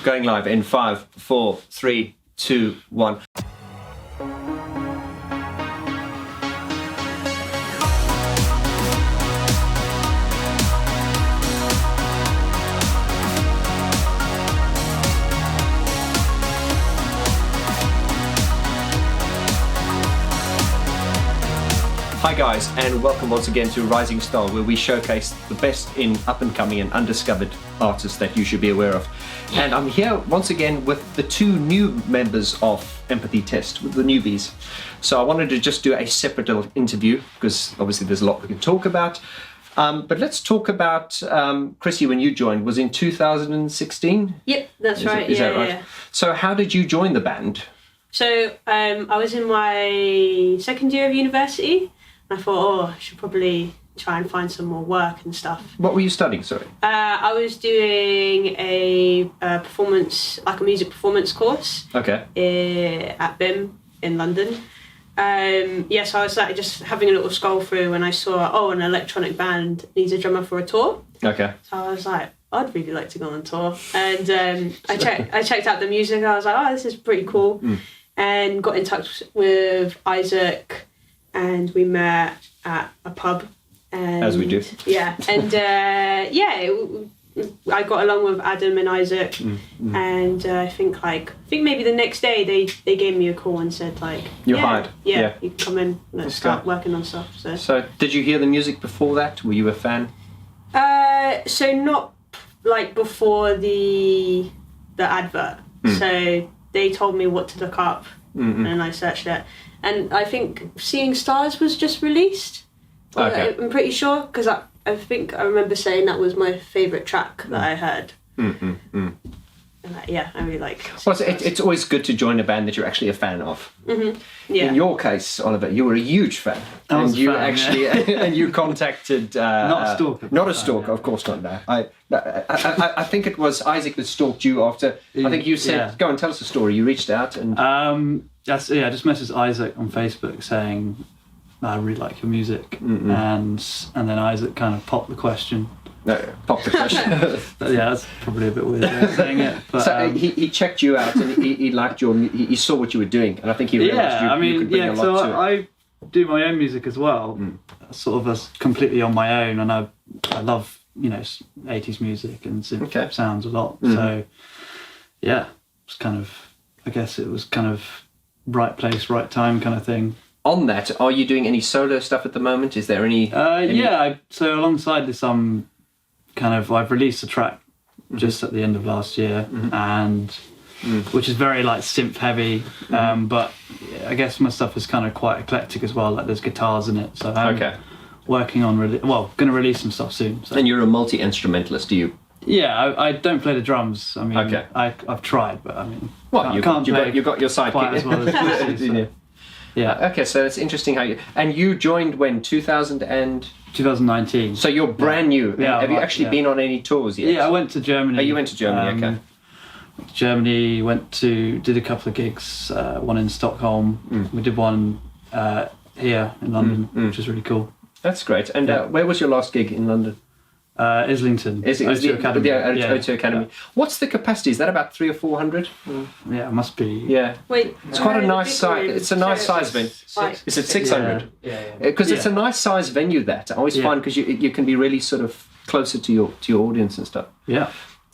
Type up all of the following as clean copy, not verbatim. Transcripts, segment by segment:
Going live in 5, 4, 3, 2, 1. Hi guys, and welcome once again to Rising Star, where we showcase the best in up-and-coming and undiscovered artists that you should be aware of. And I'm here once again with the two new members of Empathy Test, with the newbies. So I wanted to just do a separate little interview, because obviously there's a lot we can talk about. But let's talk about, Chrissy, when you joined, was in 2016? Yep, that's right. Is that right? Yeah. So how did you join the band? So I was in my second year of university. I thought, I should probably try and find some more work and stuff. What were you studying, sorry? I was doing a music performance course. Okay. At BIM in London. So I was just having a little scroll through and I saw, an electronic band needs a drummer for a tour. Okay. So I was like, I'd really like to go on tour. And I checked out the music. I was like, this is pretty cool. And got in touch with Isaac. And we met at a pub. And, as we do. Yeah. And I got along with Adam and Isaac. And I think maybe the next day they gave me a call and said you're hired. Yeah, you can come in and start working on stuff. So did you hear the music before that? Were you a fan? So not before the advert. So they told me what to look up and I searched it. And I think Seeing Stars was just released. Okay. I'm pretty sure, because I think I remember saying that was my favourite track that I heard. And I really like. Well, it's always good to join a band that you're actually a fan of. Yeah. In your case, Oliver, you were a huge fan. And you contacted... not a stalker. Not a stalker, of course not, no. I think it was Isaac that stalked you after... I think you said, go and tell us the story. You reached out and... I just messaged Isaac on Facebook saying, I really like your music. And then Isaac kind of popped the question. No, pop the question. That's probably a bit weird way of saying it. But, so he checked you out and he liked he saw what you were doing, and I think he realised you could bring a lot to it. I do my own music as well, sort of as completely on my own, and I love 80s music and synth sounds a lot. So it's kind of, I guess it was kind of right place, right time kind of thing. On that, are you doing any solo stuff at the moment? Is there any? So alongside this, I've released a track just at the end of last year, and which is very synth heavy, but I guess my stuff is kind of quite eclectic as well. There's guitars in it, so I'm working on going to release some stuff soon. So. And you're a multi-instrumentalist, do you? Yeah, I don't play the drums. I mean, I've tried, but I mean, you got your sidekick quite as well as Yeah. Okay, so it's interesting how you joined when 2019. So you're brand new. Yeah. Have you actually been on any tours yet? Yeah, I went to Germany. Oh, you went to Germany. Okay. Germany, did a couple of gigs. One in Stockholm. We did one here in London, which was really cool. That's great. And where was your last gig in London? Islington. O2 Academy. O2 Academy. Yeah. What's the capacity? Is that about 300 or 400? Yeah, it must be. Yeah. Wait, it's quite a nice size. It's a nice size venue. Is it 600? Yeah. Because it's a nice size venue. That I always find, because you can be really sort of closer to your audience and stuff. Yeah.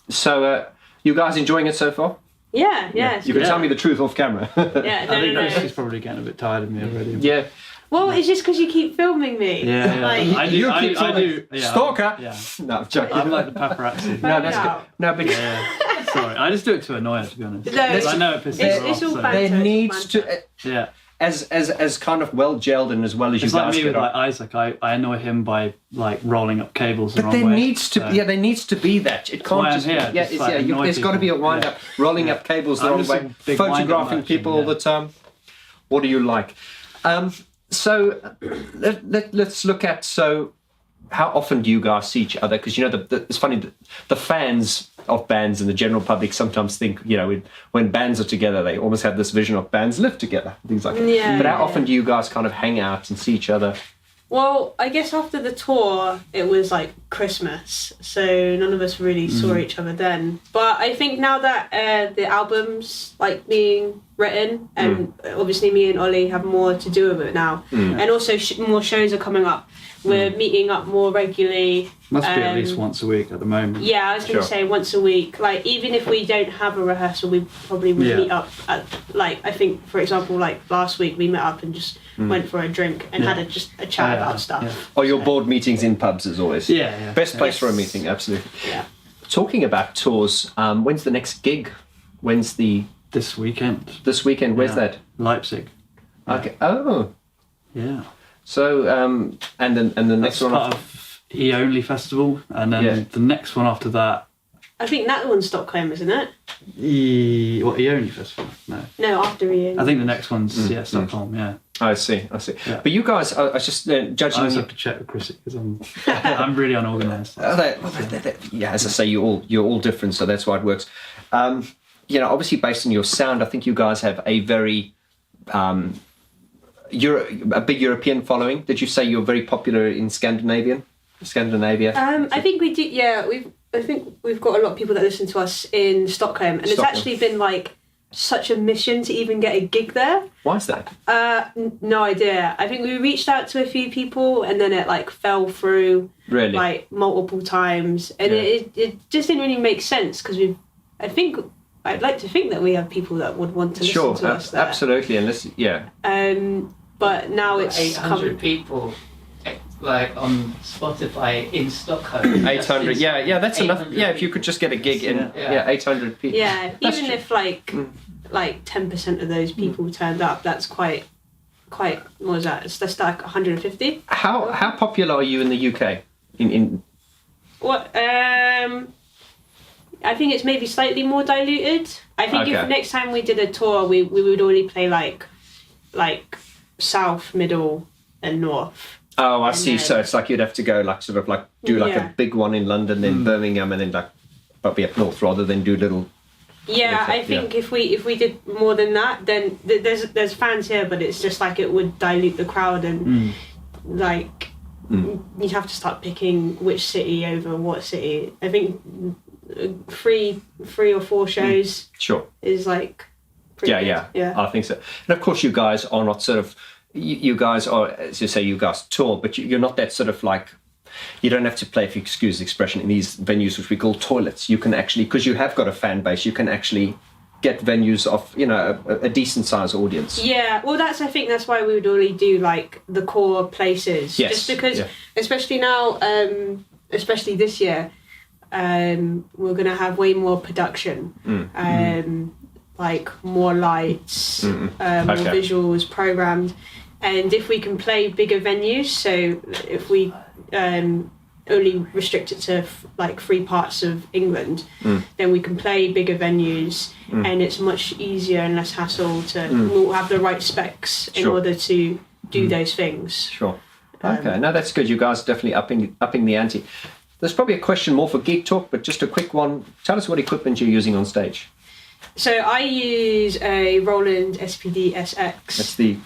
So you guys enjoying it so far? Yeah. You can tell me the truth off camera. I think she's probably getting a bit tired of me already. Yeah. Well, it's just because you keep filming me. Yeah. I do. Yeah, Stalker. No, I'm joking. I'm like the paparazzi. No, that's good. No, because sorry, I just do it to annoy her, to be honest. No, I know it pisses her off. It's all there needs to. As kind of well gelled and as well as it's you guys. It's like me with Isaac. I annoy him by rolling up cables the wrong way. But there needs to be that. It can't just be. There's got to be a wind up, rolling up cables the wrong way, photographing people all the time. What do you like? So let's look at how often do you guys see each other? Because it's funny, the fans of bands and the general public sometimes think when bands are together they almost have this vision of bands live together, things like that. But how often do you guys kind of hang out and see each other? Well, I guess after the tour, it was like Christmas, so none of us really saw each other then. But I think now that the album's like being written, and obviously me and Ollie have more to do with it now, and also more shows are coming up. We're meeting up more regularly. Must be at least once a week at the moment. Yeah, I was going to say once a week. Like, even if we don't have a rehearsal, we probably would meet up at, like, I think, for example, like last week we met up and just went for a drink and had just a chat about stuff. Yeah. Or your board meetings in pubs as always. Yeah. Best place for a meeting, absolutely. Yeah. Talking about tours, when's the next gig? When's the... This weekend. This weekend, where's that? Leipzig. Okay. Oh. Yeah. So, and the next one... part of E-Only Festival, and then the next one after that... I think that one's Stockholm, isn't it? E-Only Festival? No, after E-Only. I think the next one's, Stockholm, yeah. I see. Yeah. But you guys, I was just judging... I just have to check with Chrissy, because I'm really unorganised. Yeah, as I say, you're all different, so that's why it works. Obviously based on your sound, I think you guys have a very... a big European following. Did you say you're very popular in Scandinavia? I think we do. Yeah, I think we've got a lot of people that listen to us in Stockholm, and it's actually been like such a mission to even get a gig there. Why is that? No idea. I think we reached out to a few people, and then it like fell through like multiple times, and it just didn't really make sense because I'd like to think that we have people that would want to listen to us there. Absolutely, and listen, but now it's 800 people, like on Spotify in Stockholm. 800, that's enough. Yeah, if you could just get a gig in, 800 people. Yeah, even if like 10% of those people turned up, that's quite. What was that? That's like 150. How popular are you in the UK? In what? I think it's maybe slightly more diluted. I think if next time we did a tour, we would only play like south, middle, and north. Oh, I see. So it's like you'd have to go do a big one in London, then Birmingham, and then probably up north rather than do little. Yeah, I think if we did more than that, then there's fans here, but it's just like it would dilute the crowd, and you'd have to start picking which city over what city. I think 3 or 4 shows is like pretty good. Yeah, I think so. And of course you guys are not sort of, you guys are, as you say, you guys tour, but you're not that sort of like, you don't have to play, if you excuse the expression, in these venues which we call toilets. You can actually, because you have got a fan base, you can actually get venues of a decent sized audience. Yeah, well I think that's why we would only do like the core places. Yes. Just because especially now, especially this year, we're going to have way more production, like more lights, more visuals programmed, and if we can play bigger venues, so if we only restrict it to like 3 parts of England, then we can play bigger venues, and it's much easier and less hassle to we'll have the right specs in order to do those things. Sure. Okay, no, that's good. You guys are definitely upping the ante. There's probably a question more for Geek Talk, but just a quick one. Tell us what equipment you're using on stage. So I use a Roland SPD SX. That's the...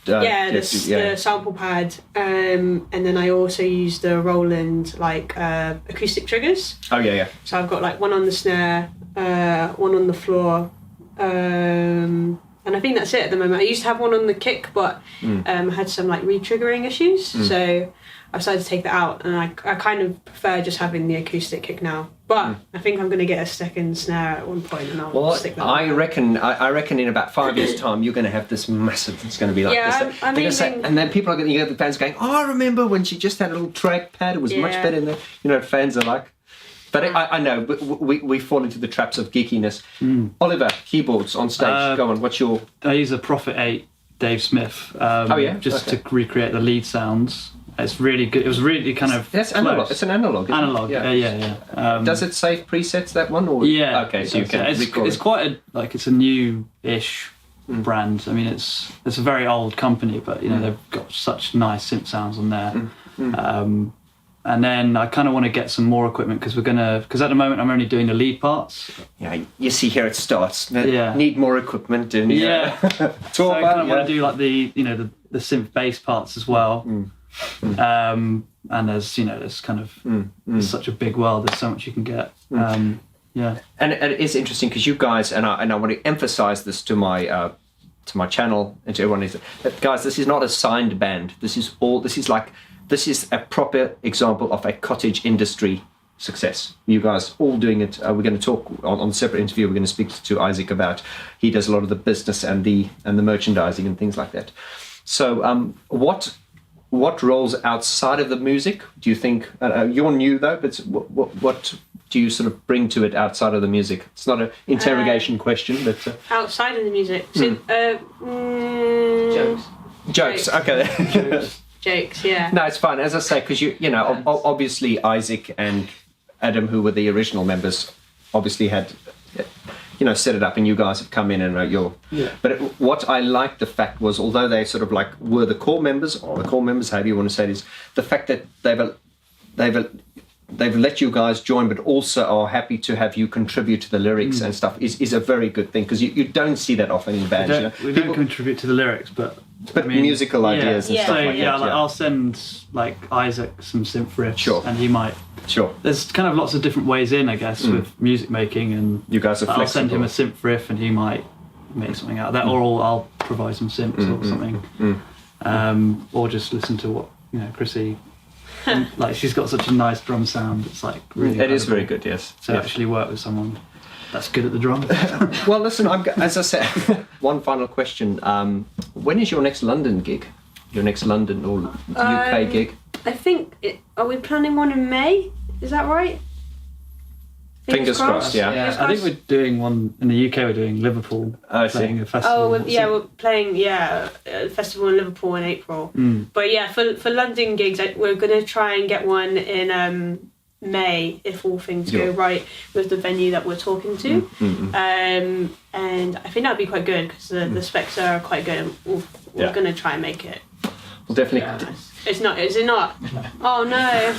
the sample pad, and then I also use the Roland acoustic triggers. Oh yeah. So I've got like one on the snare, one on the floor, and I think that's it at the moment. I used to have one on the kick, but I had some like re-triggering issues, so I decided to take that out, and I kind of prefer just having the acoustic kick now. But I think I'm going to get a second snare at one point, and I'll stick that. I reckon in about 5 years' time you're going to have this massive. It's going to be like this. I'm aiming, and then people are going to get the fans going. Oh, I remember when she just had a little track pad. It was much better than fans are like. But I know, but we fall into the traps of geekiness. Oliver, keyboards on stage. Go on. What's your? I use a Prophet 8 Dave Smith. Just to recreate the lead sounds. It's really good. It was really kind of analog. It's an analog. Analog. Yeah. Does it save presets, that one? Or? Yeah. Okay, so you can record. It's quite it's a new-ish brand. I mean, it's a very old company, but they've got such nice synth sounds on there. And then I kind of want to get some more equipment because at the moment I'm only doing the lead parts. Yeah, you see here it starts. Need more equipment. And, so I kind of want to do like the synth bass parts as well. And there's kind of it's such a big world. There's so much you can get. Yeah, and it is interesting because you guys, and I want to emphasize this to my channel and to everyone, is that guys, this is not a signed band. This is a proper example of a cottage industry success. You guys all doing it. We're going to talk on a separate interview. We're going to speak to Isaac about, he does a lot of the business and the merchandising and things like that. So what roles outside of the music do you think, you're new though, but what do you sort of bring to it outside of the music? It's not an interrogation question, but outside of the music, so, jokes. Okay. Jokes, yeah. No, it's fine. As I say, because obviously Isaac and Adam, who were the original members, obviously had set it up, and you guys have come in and you're. Yeah. But what I liked the fact was, although they sort of like were the core members, however you want to say it, is the fact that they've let you guys join, but also are happy to have you contribute to the lyrics and stuff is a very good thing, because you don't see that often in bands. We don't contribute to the lyrics, but musical ideas and stuff like that. Yeah, I'll send like Isaac some synth riffs, sure, and he might. Sure. There's kind of lots of different ways in, I guess, with music making, and you guys are flexible. I'll send him a synth riff, and he might make something out of that, or I'll provide some synths or something, or just listen to what Chrissy. Like, she's got such a nice drum sound. It's like really. It is very good, yes. So actually work with someone that's good at the drum. Well, listen, as I said, one final question. When is your next London gig? Your next London or UK gig? I think, are we planning one in May? Is that right? Fingers crossed, yeah. Fingers I think crossed. we're doing one in the UK. We're doing Liverpool, playing a festival. Oh, we're playing a festival in Liverpool in April. But yeah, for London gigs, we're going to try and get one in May, if all things go right with the venue that we're talking to. And I think that'd be quite good, because the specs are quite good, and we're going to try and make it. Well, definitely. Yeah. It's not, is it not? Oh no.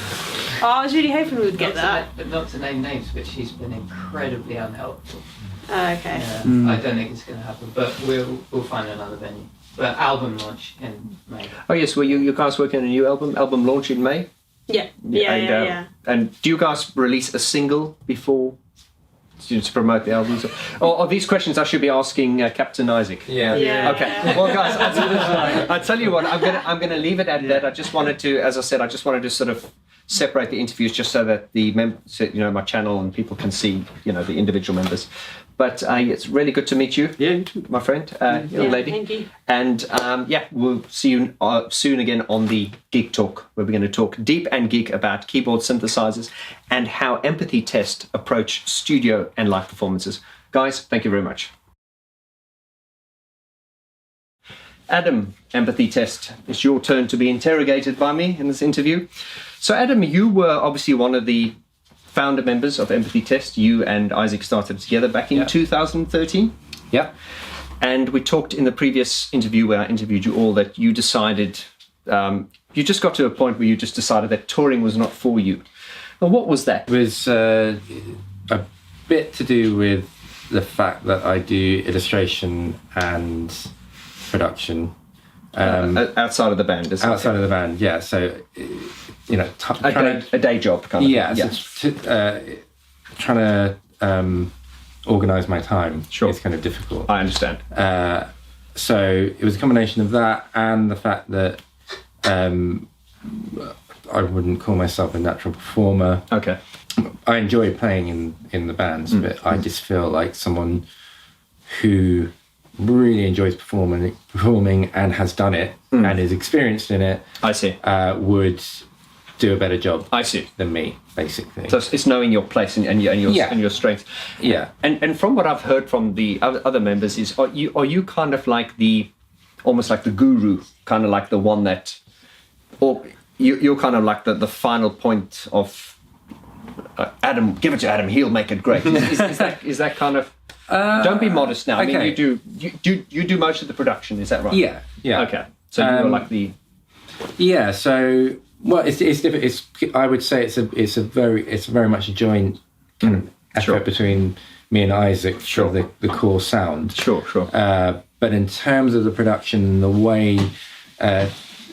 Oh, I was really hoping we would get that. Not to name names, but she's been incredibly unhelpful. Okay. Yeah, I don't think it's going to happen, but we'll find another venue. But album launch in May. Oh yes, well you guys working on a new album launch in May? Yeah. And do you guys release a single before to promote the albums? Or are these questions I should be asking Captain Isaac? Yeah. Okay. Well, guys, I tell you what, I'm gonna leave it at that. I just wanted to, as I said, sort of separate the interviews just so that the my channel and people can see, the individual members. But it's really good to meet you. Yeah, you too, my friend, young lady. Thank you. And we'll see you soon again on the Geek Talk, where we're going to talk deep and geek about keyboard synthesizers and how Empathy Test approach studio and live performances. Guys, thank you very much. Adam, Empathy Test, it's your turn to be interrogated by me in this interview. So Adam, you were obviously one of the founder members of Empathy Test. You and Isaac started together back in 2013. Yeah. And we talked in the previous interview where I interviewed you all that you decided, you just got to a point where you just decided that touring was not for you. Well, what was that? It was a bit to do with the fact that I do illustration and production. Outside of the band, isn't outside of the band, yeah. So, a day job kind of thing. So trying to organise my time is kind of difficult. I understand. So it was a combination of that and the fact that I wouldn't call myself a natural performer. Okay. I enjoy playing in the bands, but I just feel like someone who really enjoys performing and has done it and is experienced in it. I see. Would do a better job. I see. Than me, basically. So it's knowing your place and your strengths. Yeah. And from what I've heard from the other members is, are you kind of like almost like the guru, kind of like the one that, or you're kind of like the final point of Adam, give it to Adam, he'll make it great. Is that kind of? Don't be modest now. Okay. I mean, you do most of the production. Is that right? Yeah. Okay. So you're like the. Yeah. So it's different. I would say it's very much a joint kind of effort between me and Isaac for the core sound. Sure. But in terms of the production, the way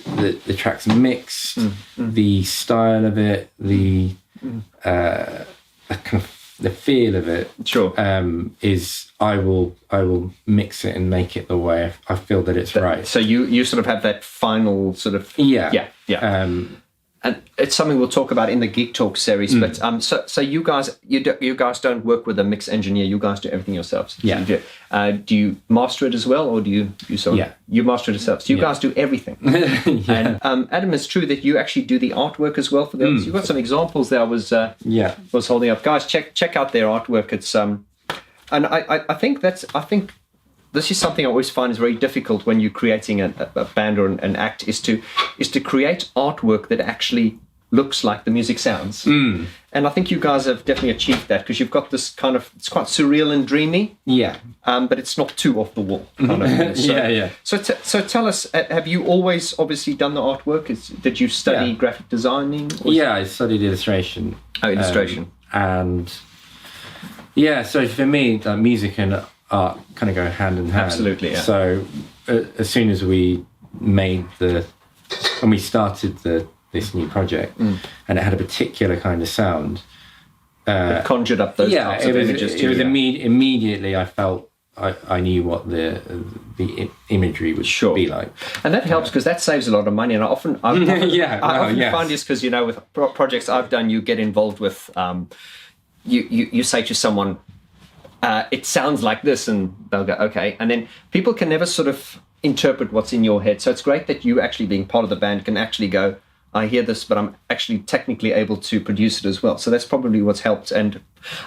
the track's mixed, the style of it, the kind of the feel of it. Sure. Is I will mix it and make it the way I feel that it's right. So you sort of have that final sort of yeah. And it's something we'll talk about in the Geek Talk series. But so you guys don't work with a mix engineer. You guys do everything yourselves. Yeah. Do you master it as well, or do you sort of you master it yourself? So you guys do everything. And Adam, it's true that you actually do the artwork as well for them. So you've got some examples there. I was holding up. Guys, check out their artwork. It's and I think this is something I always find is very difficult when you're creating a band or an act is to create artwork that actually looks like the music sounds. And I think you guys have definitely achieved that, because you've got this kind of, it's quite surreal and dreamy. Yeah. But it's not too off the wall kind of thing. So, So tell us, have you always obviously done the artwork? Did you study graphic designing? I studied illustration. Oh, illustration. And so for me, music and art kind of go hand in hand. Absolutely, yeah. So as soon as when we started this new project, and it had a particular kind of sound, it conjured up those types of images too. Immediately I felt I knew what the imagery would be like, and that helps because that saves a lot of money. And I often find this because with projects I've done, you get involved with you say to someone, it sounds like this, and they'll go, okay. And then people can never sort of interpret what's in your head. So it's great that you actually, being part of the band, can actually go, I hear this, but I'm actually technically able to produce it as well. So that's probably what's helped. And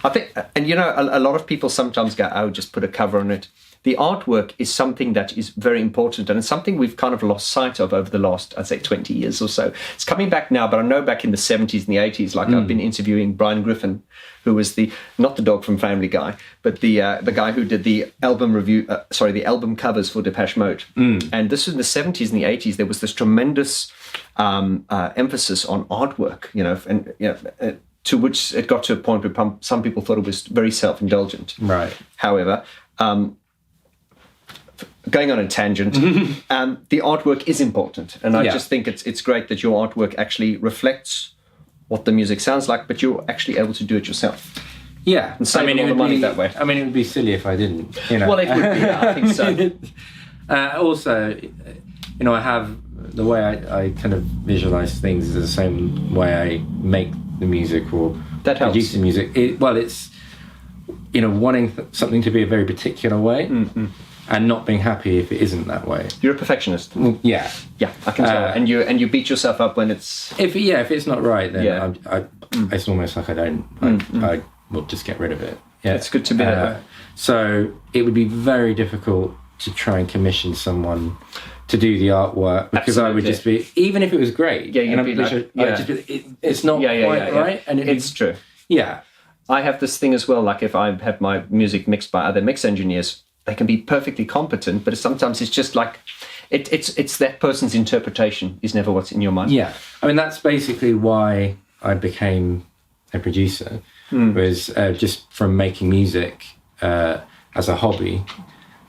I think, and a lot of people sometimes go, oh, just put a cover on it. The artwork is something that is very important, and it's something we've kind of lost sight of over the last, I'd say, 20 years or so. It's coming back now, but I know back in the 70s and the 80s, like I've been interviewing Brian Griffin, who was not the dog from Family Guy, but the guy who did the album the album covers for Depeche Mode. And this was in the 70s and the 80s. There was this tremendous emphasis on artwork, to which it got to a point where some people thought it was very self-indulgent. Right. However, going on a tangent, the artwork is important, and I just think it's great that your artwork actually reflects what the music sounds like, but you're actually able to do it yourself. Yeah, and save all the money that way. I mean, it would be silly if I didn't. Well, it would be. I think so. Also, I have the way I kind of visualize things is the same way I make the music or produce the music. It's wanting something to be a very particular way. And not being happy if it isn't that way. You're a perfectionist. Yeah, I can tell. And you beat yourself up when it's if it's not right, then it's almost like I will just get rid of it. Yeah, it's good to be that way. So it would be very difficult to try and commission someone to do the artwork, because I would just be, even if it was great. It's not quite right, and it's true. Yeah, I have this thing as well. Like if I have my music mixed by other mix engineers, they can be perfectly competent, but sometimes it's just like it's that person's interpretation is never what's in your mind. Yeah, I mean that's basically why I became a producer, was just from making music as a hobby,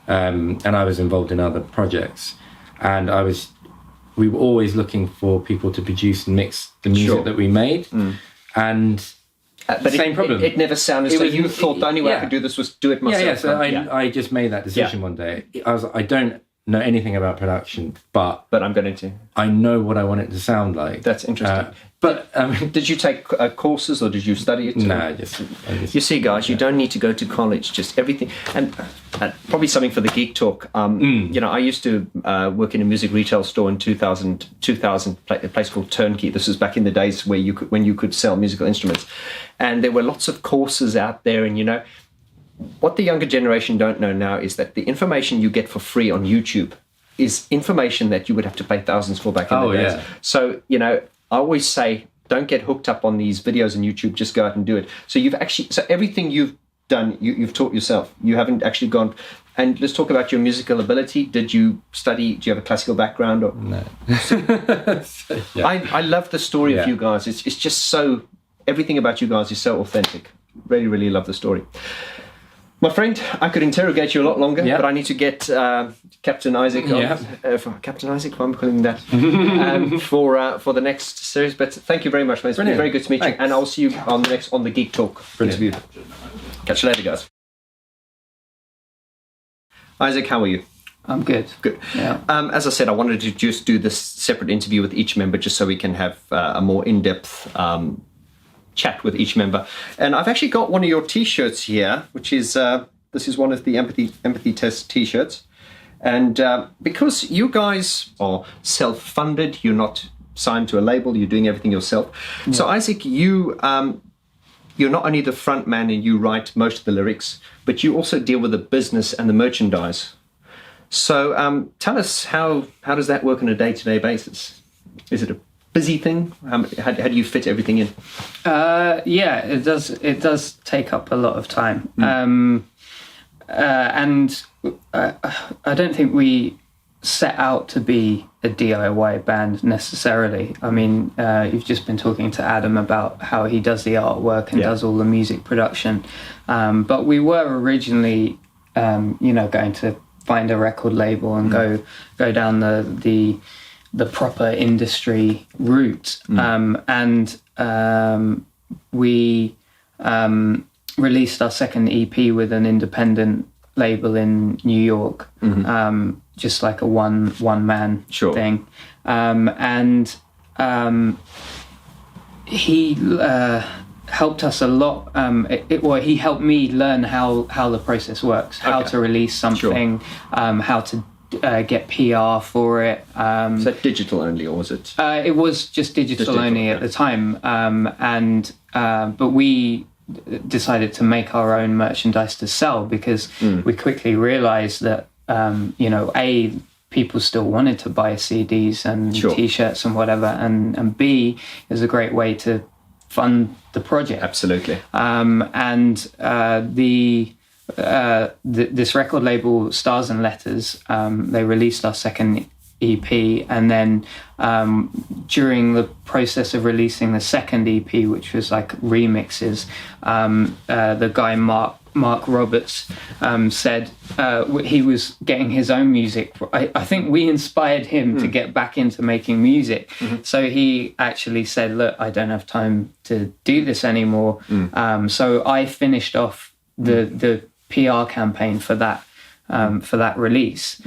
and I was involved in other projects, and we were always looking for people to produce and mix the music that we made, and. But same problem. It never sounded so. You thought the only way I could do this was do it myself. So I just made that decision one day. I don't know anything about production, but I'm going to. I know what I want it to sound like. That's interesting. But did you take courses or did you study it? No, I just you see, guys, you don't need to go to college. Just everything, and probably something for the Geek Talk. I used to work in a music retail store in 2000, a place called Turnkey. This was back in the days when you could sell musical instruments, and there were lots of courses out there. And what the younger generation don't know now is that the information you get for free on YouTube is information that you would have to pay thousands for back in the days. So I always say, don't get hooked up on these videos on YouTube. Just go out and do it. So everything you've done, you've taught yourself. You haven't actually gone. And let's talk about your musical ability. Did you study? Do you have a classical background? Or no? I love the story of you guys. It's just so. Everything about you guys is so authentic. Really, really love the story. My friend, I could interrogate you a lot longer, Yeah. but I need to get Captain Isaac on. Yeah. Captain Isaac, I'm calling him that, for the next series. But thank you very much, mate. It's been Brilliant. very good to meet you, Thanks. and I'll see you on the Geek Talk Brilliant. interview. Catch you later, guys. Isaac, how are you? I'm good. Good. Yeah. As I said, I wanted to just do this separate interview with each member, just so we can have a more in-depth chat with each member. And I've actually got one of your T-shirts here, which is this is one of the empathy test T-shirts. And because you guys are self-funded, you're not signed to a label, you're doing everything yourself. Yeah. So Isaac, you're not only the front man and you write most of the lyrics, but you also deal with the business and the merchandise. So tell us, how does that work on a day-to-day basis? Is it a busy thing? How do you fit everything in? Yeah, it does take up a lot of time. And I don't think we set out to be a DIY band necessarily. I mean, you've just been talking to Adam about how he does the artwork and does all the music production. But we were originally, going to find a record label and go down the proper industry route. We released our second EP with an independent label in New York, just like a one man thing. He helped us a lot. He helped me learn how the process works, how to release something, how to get PR for it. Is that digital only, or was it? It was just digital only at the time, but we decided to make our own merchandise to sell because we quickly realised that people still wanted to buy CDs and T-shirts and whatever, and B is a great way to fund the project. Absolutely. This record label, Stars and Letters, they released our second EP, and then during the process of releasing the second EP, which was like remixes, the guy Mark Roberts said he was getting his own music. I think we inspired him to get back into making music. So he actually said, look, I don't have time to do this anymore. So I finished off the PR campaign for that release.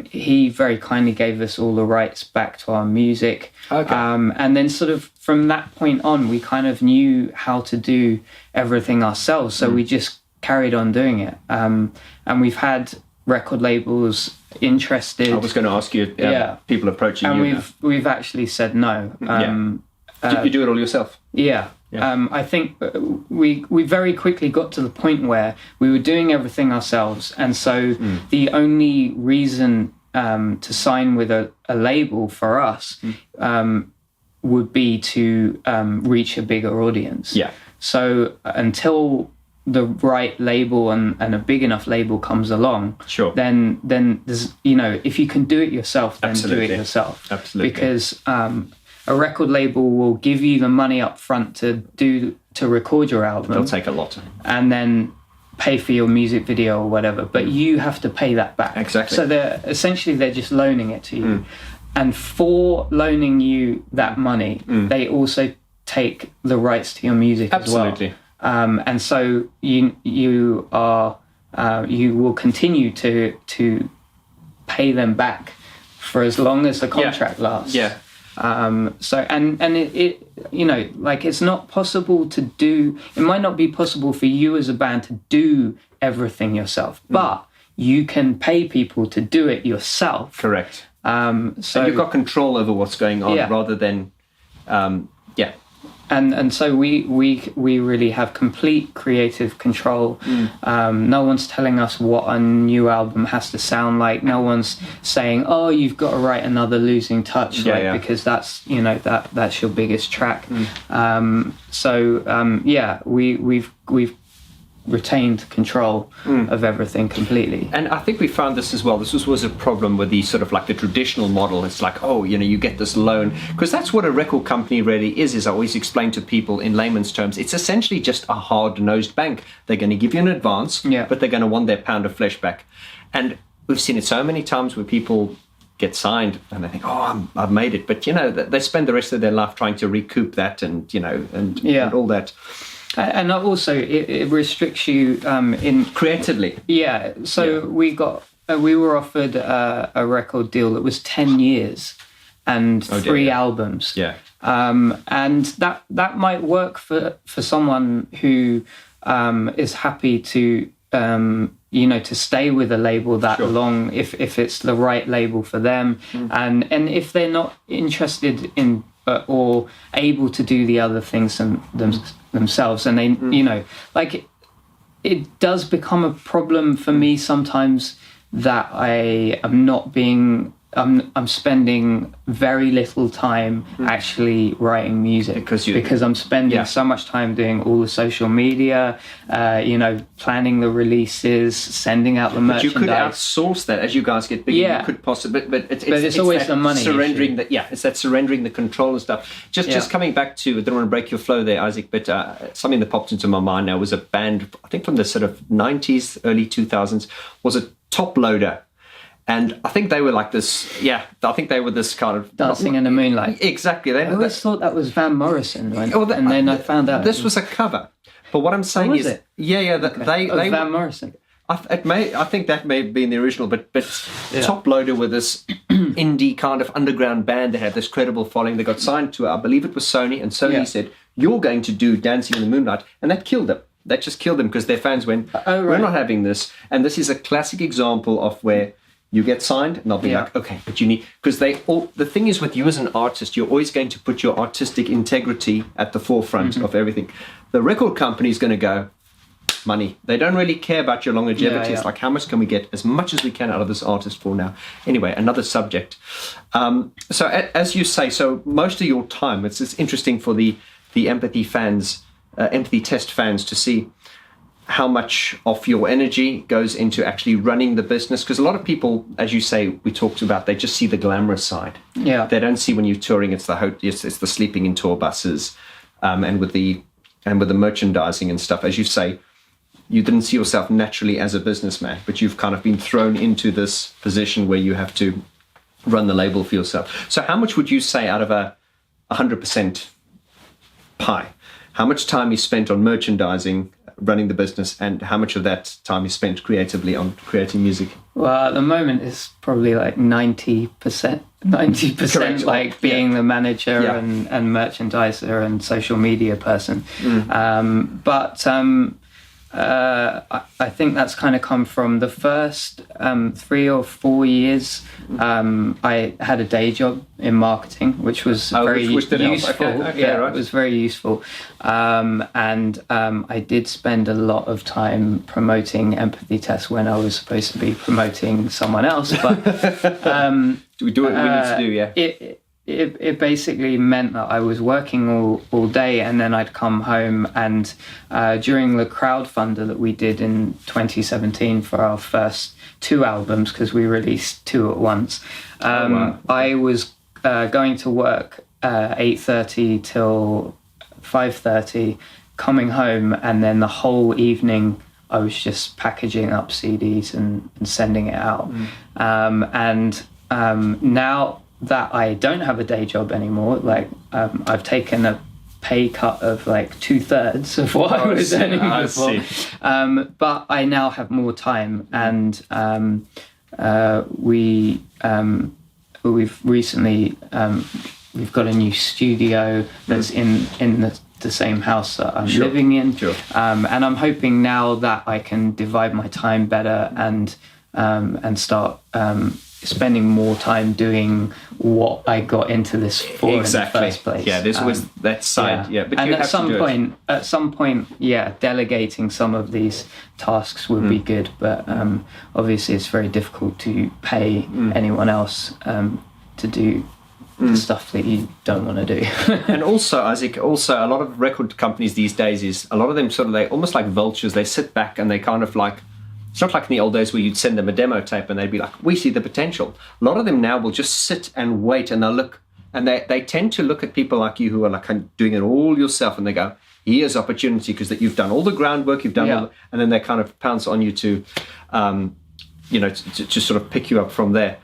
He very kindly gave us all the rights back to our music. Okay. And then sort of from that point on, we kind of knew how to do everything ourselves. So we just carried on doing it. And we've had record labels interested. I was going to ask you, people approaching you. And we've actually said no. Did you do it all yourself? Yeah. I think we very quickly got to the point where we were doing everything ourselves, and so the only reason to sign with a label for us would be to reach a bigger audience. Yeah. So until the right label and a big enough label comes along, then there's, if you can do it yourself, then do it yourself. Absolutely. Because a record label will give you the money up front to record your album. They'll take a lot. And then pay for your music video or whatever, but you have to pay that back. Exactly. So they're just loaning it to you. And for loaning you that money, they also take the rights to your music as well. Absolutely. And so you will continue to pay them back for as long as the contract lasts. Yeah. So it it's not possible to do. It might not be possible for you as a band to do everything yourself, but you can pay people to do it yourself. Correct. So you've got control over what's going on rather than, And so we really have complete creative control. No one's telling us what a new album has to sound like. No one's saying, "Oh, you've got to write another Losing Touch," because that's that's your biggest track. We've retained control of everything completely. And I think we found this as well. This was a problem with the sort of like the traditional model. It's like, oh, you get this loan, because that's what a record company really is I always explain to people in layman's terms. It's essentially just a hard-nosed bank. They're going to give you an advance, but they're going to want their pound of flesh back. And we've seen it so many times where people get signed and they think, oh, I've made it. But, they spend the rest of their life trying to recoup that and all that. And also, it restricts you in creatively. Yeah. So we were offered a record deal that was 10 years and 3 albums. Yeah. And that might work for someone who is happy to to stay with a label that long, if it's the right label for them, and if they're not interested in or able to do the other things themselves, and they it does become a problem for me sometimes that I am not being I'm spending very little time actually writing music because I'm spending so much time doing all the social media, planning the releases, sending out the merchandise. But you could outsource that as you guys get bigger. Yeah. You could possibly, but it's always the money surrendering issue. it's that surrendering the control and stuff. Just coming back to, I don't want to break your flow there, Isaac, but something that popped into my mind now was a band, I think from the sort of 90s, early 2000s, was a Top Loader. And I think they were like this, I think they were this kind of... Dancing in the Moonlight. Exactly. I always thought that was Van Morrison, and then I found out... This was a cover. But what I'm saying is... it? They Van Morrison. I think that may have been the original, but Top Loader were this indie kind of underground band. They had this credible following. They got signed to, I believe it was Sony, and Sony said, you're going to do Dancing in the Moonlight, and that killed them. That just killed them because their fans went, we're not having this. And this is a classic example of where... you get signed, and they'll be like, okay, but you need... Because the thing is with you as an artist, you're always going to put your artistic integrity at the forefront of everything. The record company is going to go, money. They don't really care about your longevity. It's like, how much can we get as much as we can out of this artist for now? Anyway, another subject. So as you say, so most of your time, it's interesting for the empathy fans, empathy test fans to see how much of your energy goes into actually running the business. Because a lot of people, as you say, we talked about, they just see the glamorous side. Yeah. They don't see when you're touring, it's the sleeping in tour buses, and with the merchandising and stuff. As you say, you didn't see yourself naturally as a businessman, but you've kind of been thrown into this position where you have to run the label for yourself. So how much would you say out of a 100% pie, how much time is spent on merchandising, running the business, and how much of that time is spent creatively on creating music? Well, at the moment it's probably like 90%, Correct. like being the manager and merchandiser and social media person. I think that's kind of come from the first 3 or 4 years. I had a day job in marketing, which was very useful. It was very useful. And I did spend a lot of time promoting Empathy Test when I was supposed to be promoting someone else. But do we do what we need to do? It basically meant that I was working all day, and then I'd come home, and during the crowdfunder that we did in 2017 for our first 2 albums, because we released 2 at once, I was going to work 8:30 till 5:30, coming home, and then the whole evening I was just packaging up CDs and sending it out. Now that I don't have a day job anymore, like I've taken a pay cut of like 2/3 of what I was earning before. But I now have more time, and we've recently we've got a new studio that's in the same house that I'm living in, and I'm hoping now that I can divide my time better and start spending more time doing what I got into this for in the first place. Yeah, there's always that side. Yeah, but and you at have some to do point, delegating some of these tasks would be good. But obviously, it's very difficult to pay anyone else to do the stuff that you don't want to do. And also, Isaac, also a lot of record companies these days is a lot of them they almost like vultures. They sit back and they kind of like, it's not like in the old days where you'd send them a demo tape and they'd be like, we see the potential. A lot of them now will just sit and wait, and they'll look, and they tend to look at people like you who are like doing it all yourself, and they go, here's opportunity, because that you've done all the groundwork, you've done all and then they kind of pounce on you to, to sort of pick you up from there.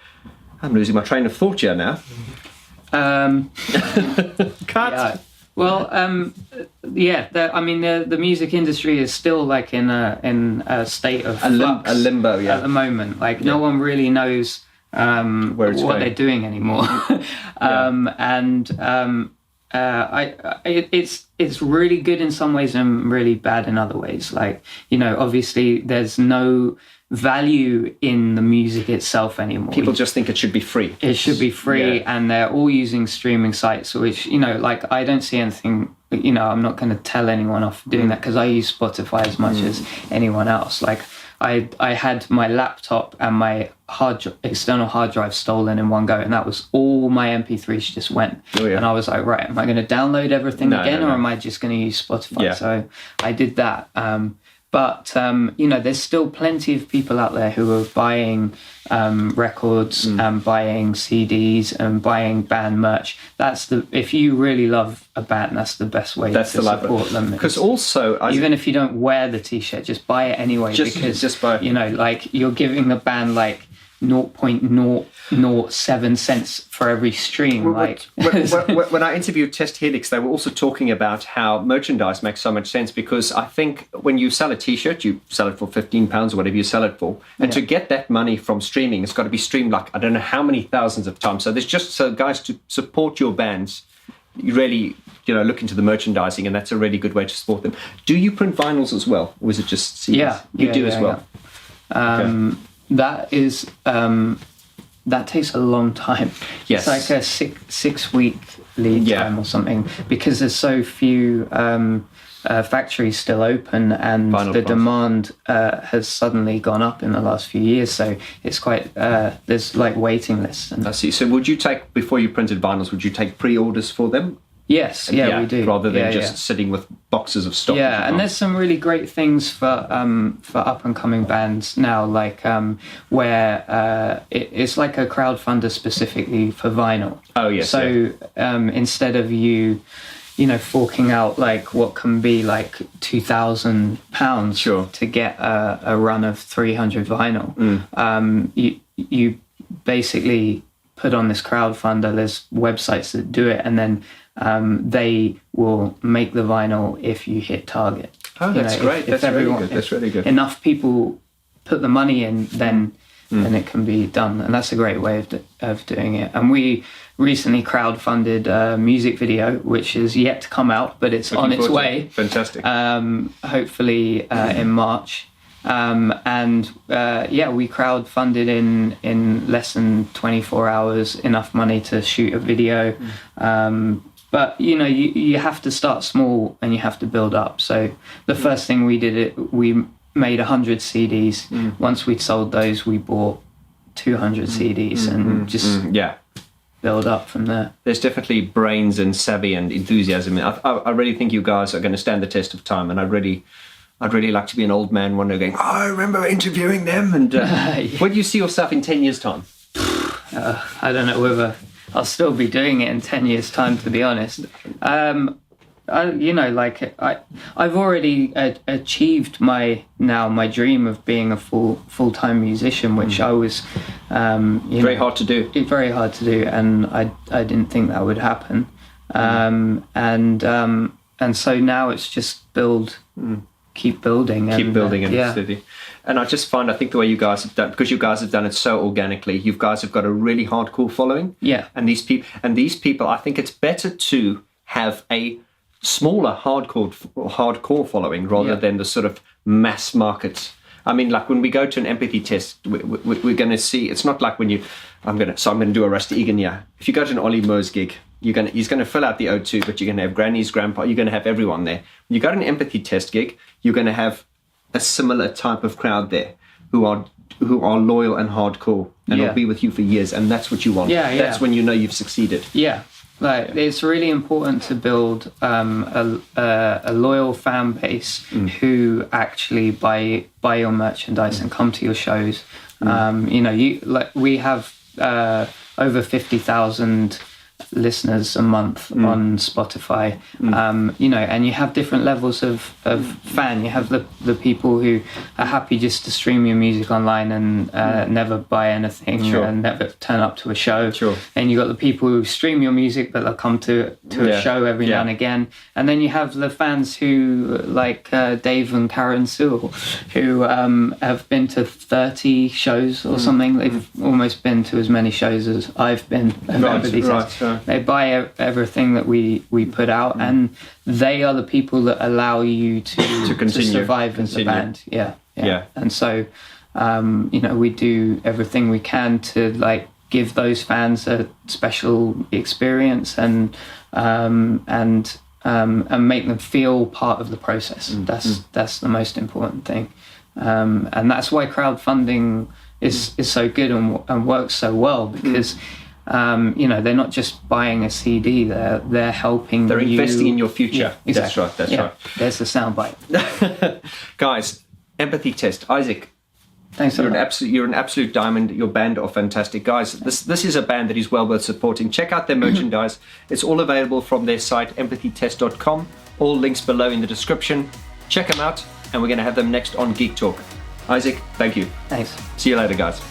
I'm losing my train of thought here now. Cut. Yeah. Well, the music industry is still like in a state of flux, a limbo, at the moment. Like no one really knows what they're doing anymore. It's really good in some ways and really bad in other ways. Like, obviously there's no value in the music itself anymore. People just think it should be free. It should be free, and they're all using streaming sites, which, like, I don't see anything, I'm not going to tell anyone off doing that, because I use Spotify as much as anyone else. Like, I had my laptop and my external hard drive stolen in one go, and that was all my MP3s just went. And I was like, right, am I going to download everything again, or am I just going to use Spotify? So I did that. But there's still plenty of people out there who are buying records and buying CDs and buying band merch. If you really love a band, that's the best way to support them. Because also, even if you don't wear the T-shirt, just buy it anyway. Just buy it. Like you're giving the band like 0.007 cents for every stream. When I interviewed Test Helix, they were also talking about how merchandise makes so much sense, because I think when you sell a T-shirt, you sell it for £15 or whatever you sell it for, and to get that money from streaming, it's got to be streamed like I don't know how many thousands of times. So there's guys, to support your bands, you really look into the merchandising, and that's a really good way to support them. Do you print vinyls as well, or is it just CDs? You do as well. Okay. That takes a long time. Yes. It's like a 6 week lead time or something, because there's so few factories still open, and the demand has suddenly gone up in the last few years. So it's quite there's like waiting lists. I see. So would you take, before you printed vinyls, would you take pre-orders for them? Yes, we do. Rather than just sitting with boxes of stock. Yeah, and there's some really great things for up and coming bands now, like where it's like a crowdfunder specifically for vinyl. Oh yes. So instead of you forking out like what can be like £2,000 to get a run of 300 vinyl, you basically put on this crowdfunder. There's websites that do it, and then they will make the vinyl if you hit target. Oh, that's great. That's really good. Enough people put the money in, then it can be done, and that's a great way of doing it. And we recently crowdfunded a music video, which is yet to come out, but it's on its way. Fantastic. Hopefully in March. We crowdfunded in less than 24 hours enough money to shoot a video. But you have to start small and you have to build up. So the first thing we did, we made 100 CDs. Once we'd sold those, we bought 200 CDs and build up from there. There's definitely brains and savvy and enthusiasm. I really think you guys are going to stand the test of time, and I'd really like to be an old man one day going, I remember interviewing them. And where do you see yourself in 10 years' time? I don't know whether I'll still be doing it in 10 years' time, to be honest. I've already achieved my dream of being a full-time musician, which I was very hard to do. Very hard to do, and I didn't think that would happen. And so now it's just keep building steady. And I just find, I think the way you guys have done, because you guys have done it so organically, you guys have got a really hardcore following. Yeah. And these people, I think it's better to have a smaller hardcore following rather than the sort of mass market. I mean, like when we go to an empathy test, we're going to see. It's not like when I'm going to do a Rusty Egan here. If you go to an Ollie Mo's gig, he's going to fill out the O2, but you're going to have grannies, grandpa. You're going to have everyone there. When you go to an empathy test gig, you're going to have a similar type of crowd there. who are loyal and hardcore and Yeah. will be with you for years, and that's what you want. Yeah, That's yeah. when you know you've succeeded. Yeah, like it's really important to build a loyal fan base who actually buy your merchandise and come to your shows. You know, we have over 50,000 listeners a month on Spotify. You know, and you have different levels of fan. You have the people who are happy just to stream your music online and never buy anything and never turn up to a show. Sure. And you got the people who stream your music but they'll come to a show every now and again. And then you have the fans who like Dave and Karen Sewell, who have been to 30 shows or something. They've almost been to as many shows as I've been. Right. They buy everything that we put out, and they are the people that allow you to continue, survive as a band. Yeah. And so, you know, we do everything we can to like give those fans a special experience and make them feel part of the process. That's the most important thing, and that's why crowdfunding is so good and works so well, because you know, they're not just buying a CD, they're helping They're you. investing in your future. Yeah, exactly. That's right. There's the soundbite. Guys, empathy test. Isaac, Thanks a lot. you're an absolute diamond. Your band are fantastic. Guys, this is a band that is well worth supporting. Check out their merchandise. It's all available from their site, empathytest.com. All links below in the description. Check them out, and we're going to have them next on Geek Talk. Isaac, thank you. Thanks. See you later, guys.